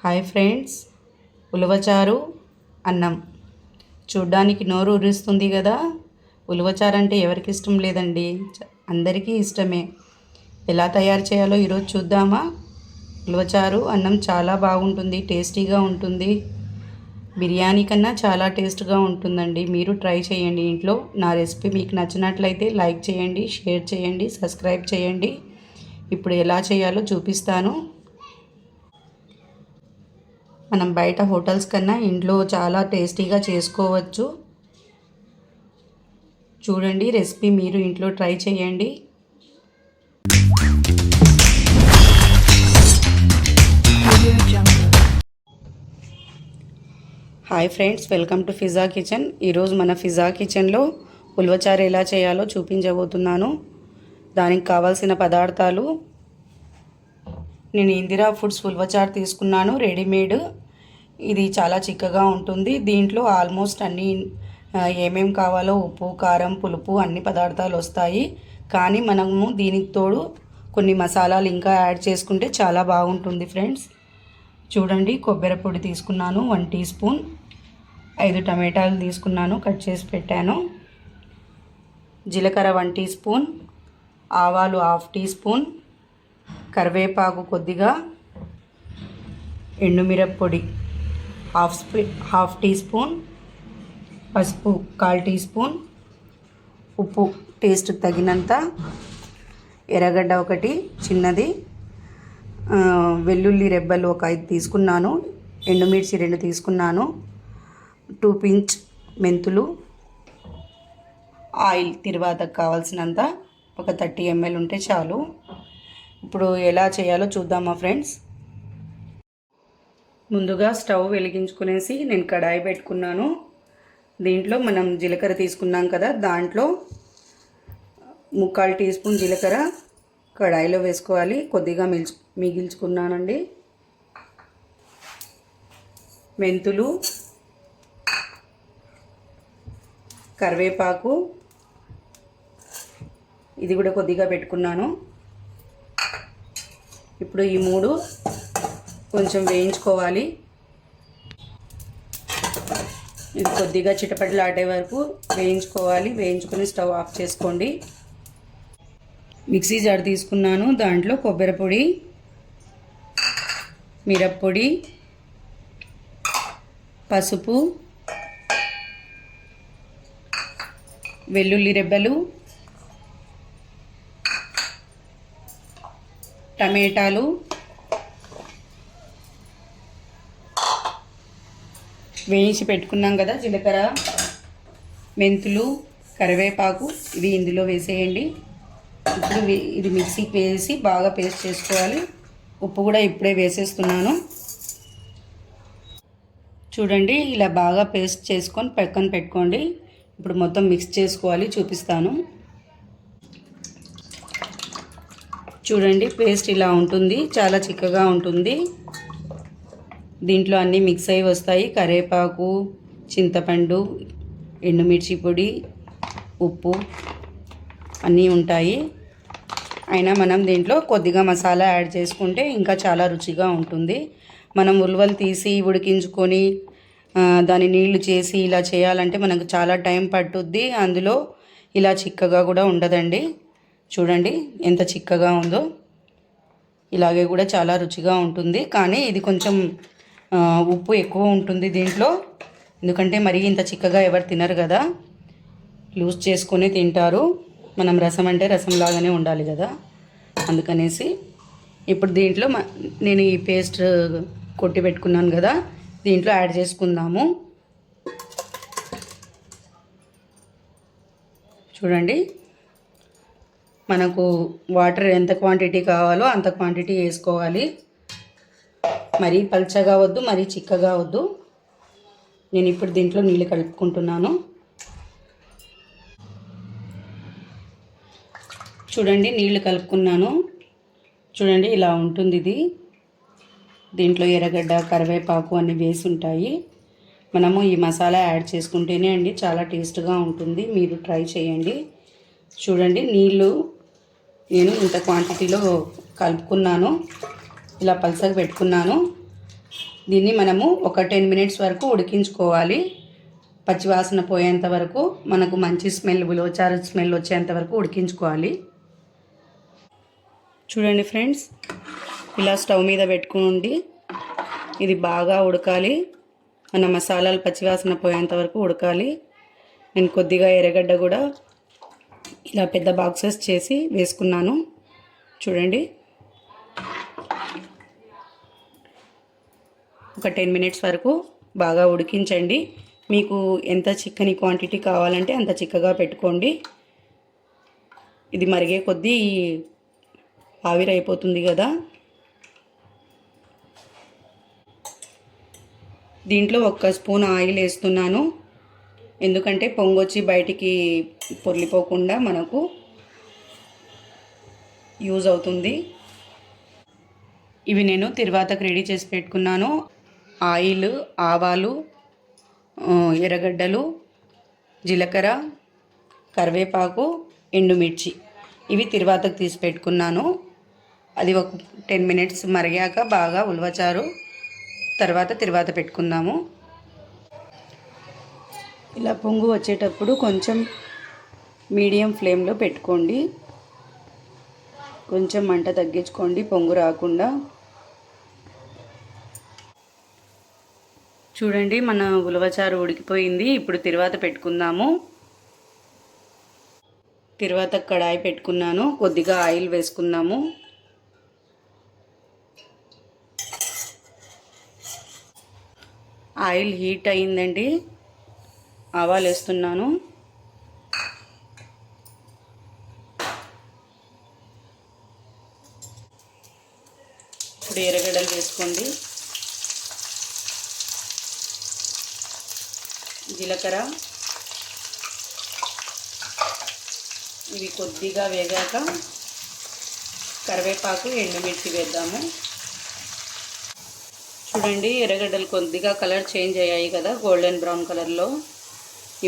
Hi friends, ఉలవచారు అన్నం చూడ్డానికి నోరు ఊరిస్తుంది కదా. ఉలవచారు అంటే ఎవరికి ఇష్టం లేదండి, అందరికీ ఇష్టమే. ఎలా తయారు చేయాలో ఈరోజు చూద్దామా. ఉలవచారు అన్నం చాలా బాగుంటుంది, టేస్టీగా ఉంటుంది. బిర్యానీ కన్నా చాలా టేస్ట్గా ఉంటుందండి. మీరు ట్రై చేయండి ఇంట్లో. నా రెసిపీ మీకు నచ్చినట్లయితే లైక్ చేయండి, షేర్ చేయండి, సబ్స్క్రైబ్ చేయండి. ఇప్పుడు ఎలా చేయాలో చూపిస్తాను. మనం బయట హోటల్స్ కన్నా ఇంట్లో చాలా టేస్టీగా చేసుకోవచ్చు. చూడండి, రెసిపీ మీరు ఇంట్లో ట్రై చేయండి. Hi friends, welcome to Fiza kitchen. ఈరోజు మన ఫిజా కిచెన్లో ఉలవచారు ఎలా చేయాలో చూపించబోతున్నాను. దానికి కావాల్సిన పదార్థాలు: నేను ఇందిరా ఫుడ్స్ ఉలవచారు తీసుకున్నాను, రెడీమేడ్. ఇది చాలా చిక్కగా ఉంటుంది. దీంట్లో ఆల్మోస్ట్ అన్నీ ఏమేమి కావాలో ఉప్పు, కారం, పులుపు అన్ని పదార్థాలు వస్తాయి. కానీ మనము దీనికి తోడు కొన్ని మసాలాలు ఇంకా యాడ్ చేసుకుంటే చాలా బాగుంటుంది ఫ్రెండ్స్. చూడండి, కొబ్బరి పొడి తీసుకున్నాను 1 టీ స్పూన్, 5 టమాటాలు తీసుకున్నాను, కట్ చేసి పెట్టాను. జీలకర్ర 1 టీ స్పూన్, ఆవాలు 1/2 టీ స్పూన్, కరివేపాకు కొద్దిగా, ఎండుమిరప్పొడి 1/2 టీ స్పూన్, పసుపు 1/4 టీ స్పూన్, ఉప్పు టేస్ట్ తగినంత, ఎర్రగడ్డ 1 చిన్నది, వెల్లుల్లి రెబ్బలు 5 తీసుకున్నాను, ఎండుమిర్చి 2 తీసుకున్నాను, 2 పించ్ మెంతులు, ఆయిల్ తిరువాతకు కావాల్సినంత ఒక 30 ml ఉంటే చాలు. ఇప్పుడు ఎలా చేయాలో చూద్దామా ఫ్రెండ్స్. ముందుగా స్టవ్ వెలిగించుకునేసి నేను కడాయి పెట్టుకున్నాను. దీంట్లో మనం జీలకర్ర తీసుకున్నాం కదా, దాంట్లో 3/4 టీ స్పూన్ జీలకర్ర కడాయిలో వేసుకోవాలి. కొద్దిగా మిగిల్చుకున్నానండి. మెంతులు, కరివేపాకు ఇది కూడా కొద్దిగా పెట్టుకున్నాను. ఇప్పుడు ఈ 3 కొంచెం వేయించుకోవాలి. ఇది కొద్దిగా చిటపటలాడే వరకు వేయించుకోవాలి. వేయించుకొని స్టవ్ ఆఫ్ చేసుకోండి. మిక్సీ జార్ తీసుకున్నాను. దాంట్లో కొబ్బరి పొడి, మిరప్పొడి, పసుపు, వెల్లుల్లి రెబ్బలు, టమాటాలు, వేయించి పెట్టుకున్నాం కదా జీలకర్ర, మెంతులు, కరివేపాకు ఇవి ఇందులో వేసేయండి. ఇప్పుడు ఇది మిక్సీకి వేసి బాగా పేస్ట్ చేసుకోవాలి. ఉప్పు కూడా ఇప్పుడే వేసేస్తున్నాను. చూడండి, ఇలా బాగా పేస్ట్ చేసుకొని పక్కన పెట్టుకోండి. ఇప్పుడు మొత్తం మిక్స్ చేసుకోవాలి, చూపిస్తాను. చూడండి, పేస్ట్ ఇలా ఉంటుంది, చాలా చిక్కగా ఉంటుంది. దీంట్లో అన్నీ మిక్స్ అయ్యి వస్తాయి. కరివేపాకు, చింతపండు, ఎండుమిర్చి పొడి, ఉప్పు అన్నీ ఉంటాయి. అయినా మనం దీంట్లో కొద్దిగా మసాలా యాడ్ చేసుకుంటే ఇంకా చాలా రుచిగా ఉంటుంది. మనం ఉలువలు తీసి ఉడికించుకొని దాని నీళ్లు చేసి ఇలా చేయాలంటే మనకు చాలా టైం పట్టుద్ది. అందులో ఇలా చిక్కగా కూడా ఉండదండి. చూడండి ఎంత చిక్కగా ఉందో. ఇలాగే కూడా చాలా రుచిగా ఉంటుంది. కానీ ఇది కొంచెం ఉప్పు ఎక్కువ ఉంటుంది దీంట్లో, ఎందుకంటే మరీ ఇంత చిక్కగా ఎవరు తినరు కదా, లూజ్ చేసుకొని తింటారు. మనం రసం అంటే రసంలాగానే ఉండాలి కదా, అందుకనేసి. ఇప్పుడు దీంట్లో నేను ఈ పేస్ట్ కొట్టి పెట్టుకున్నాను కదా, దీంట్లో యాడ్ చేసుకుందాము. చూడండి, మనకు వాటర్ ఎంత క్వాంటిటీ కావాలో అంత క్వాంటిటీ వేసుకోవాలి. మరీ పల్చగా వద్దు, మరీ చిక్కగా వద్దు. నేను ఇప్పుడు దీంట్లో నీళ్ళు కలుపుకుంటున్నాను. చూడండి, నీళ్ళు కలుపుకున్నాను. చూడండి, ఇలా ఉంటుంది ఇది. దీంట్లో ఎర్రగడ్డ, కరివేపాకు అన్నీ వేసి ఉంటాయి. మనము ఈ మసాలా యాడ్ చేసుకుంటేనే అండి చాలా టేస్ట్గా ఉంటుంది. మీరు ట్రై చేయండి. చూడండి, నీళ్ళు నేను ఇంత క్వాంటిటీలో కలుపుకున్నాను. ఇలా పల్చగా పెట్టుకున్నాను. దీన్ని మనము ఒక 10 మినిట్స్ వరకు ఉడికించుకోవాలి. పచ్చివాసన పోయేంత వరకు మనకు మంచి స్మెల్, ఉలవచారు స్మెల్ వచ్చేంత వరకు ఉడికించుకోవాలి. చూడండి ఫ్రెండ్స్, ఇలా స్టవ్ మీద పెట్టుకోండి. ఇది బాగా ఉడకాలి. మన మసాలాలు పచ్చివాసన పోయేంత వరకు ఉడకాలి. నేను కొద్దిగా ఎర్రగడ్డ కూడా ఇలా పెద్ద బాక్సెస్ చేసి వేసుకున్నాను. చూడండి, ఒక 10 మినిట్స్ వరకు బాగా ఉడికించండి. మీకు ఎంత చిక్కని క్వాంటిటీ కావాలంటే అంత చిక్కగా పెట్టుకోండి. ఇది మరిగే కొద్దీ ఆవిరైపోతుంది కదా. దీంట్లో 1 స్పూన్ ఆయిల్ వేస్తున్నాను. ఎందుకంటే పొంగొచ్చి బయటికి పొర్లిపోకుండా మనకు యూజ్ అవుతుంది. ఇవి నేను తిరువాతకు రెడీ చేసి పెట్టుకున్నాను. ఆయిల్, ఆవాలు, ఎర్రగడ్డలు, జీలకర్ర, కరివేపాకు, ఎండుమిర్చి ఇవి తిరువాతకు తీసి పెట్టుకున్నాను. అది ఒక 10 మినిట్స్ మరిగాక బాగా ఉలవచారు తర్వాత తిరువాత పెట్టుకుందాము. ఇలా పొంగు వచ్చేటప్పుడు కొంచెం మీడియం ఫ్లేమ్లో పెట్టుకోండి. కొంచెం మంట తగ్గించుకోండి పొంగు రాకుండా. చూడండి, మన ఉలవచారు ఉడికిపోయింది. ఇప్పుడు తిరువాత పెట్టుకుందాము. తిరువాత కడాయి పెట్టుకున్నాను. కొద్దిగా ఆయిల్ వేసుకుందాము. ఆయిల్ హీట్ అయిందండి. ఆవాలు వేస్తున్నాను. ఇప్పుడు ఎర్రగడ్డలు వేసుకోండి. జీలకర్ర ఇవి కొద్దిగా వేగాక కరివేపాకు, ఎండుమిర్చి వేద్దాము. చూడండి, ఎర్రగడ్డలు కొద్దిగా కలర్ చేంజ్ అయ్యాయి కదా, గోల్డెన్ బ్రౌన్ కలర్లో.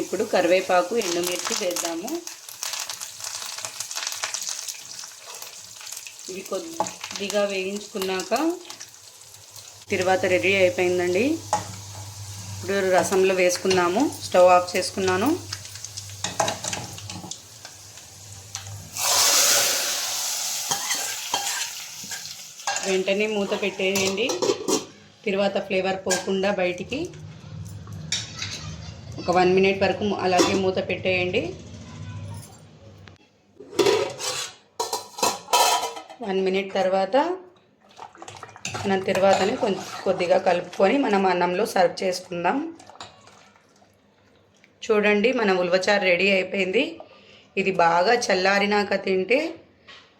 ఇప్పుడు కరివేపాకు, ఎండుమిర్చి వేద్దాము. ఇవి కొద్దిగా వేయించుకున్నాక తిరువాత రెడీ అయిపోయిందండి. ఇప్పుడు రసంలో వేసుకుందాము. స్టవ్ ఆఫ్ చేసుకున్నాను. వెంటనే మూత పెట్టేయండి. తిరువాత ఫ్లేవర్ పోకుండా బయటికి ఒక 1 మినిట్ వరకు అలాగే మూత పెట్టేయండి. 1 మినిట్ తర్వాత మనం తిరువాతని కొద్దిగా కలుపుకొని మనం అన్నంలో సర్వ్ చేసుకుందాం. చూడండి, మన ఉలవచారు రెడీ అయిపోయింది. ఇది బాగా చల్లారినాక తింటే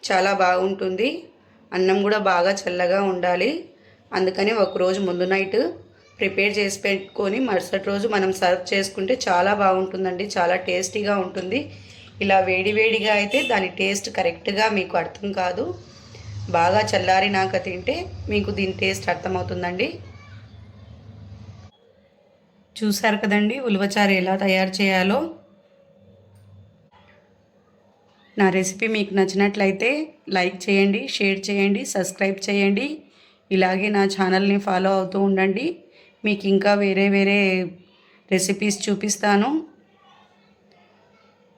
చాలా బాగుంటుంది. అన్నం కూడా బాగా చల్లగా ఉండాలి. అందుకని ఒకరోజు ముందు నైట్ ప్రిపేర్ చేసి పెట్టుకొని మరుసటి రోజు మనం సర్వ్ చేసుకుంటే చాలా బాగుంటుందండి. చాలా టేస్టీగా ఉంటుంది. ఇలా వేడివేడిగా అయితే దాని టేస్ట్ కరెక్ట్గా మీకు అర్థం కాదు. బాగా చల్లారినాక తింటే మీకు దీని టేస్ట్ అర్థమవుతుందండి. చూసారు కదండి ఉలవచారు ఎలా తయారు చేయాలో. నా రెసిపీ మీకు నచ్చినట్లయితే లైక్ చేయండి, షేర్ చేయండి, సబ్స్క్రైబ్ చేయండి. ఇలాగే నా ఛానల్ని ఫాలో అవుతూ ఉండండి. మీకు ఇంకా వేరే రెసిపీస్ చూపిస్తాను.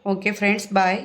Okay friends, bye.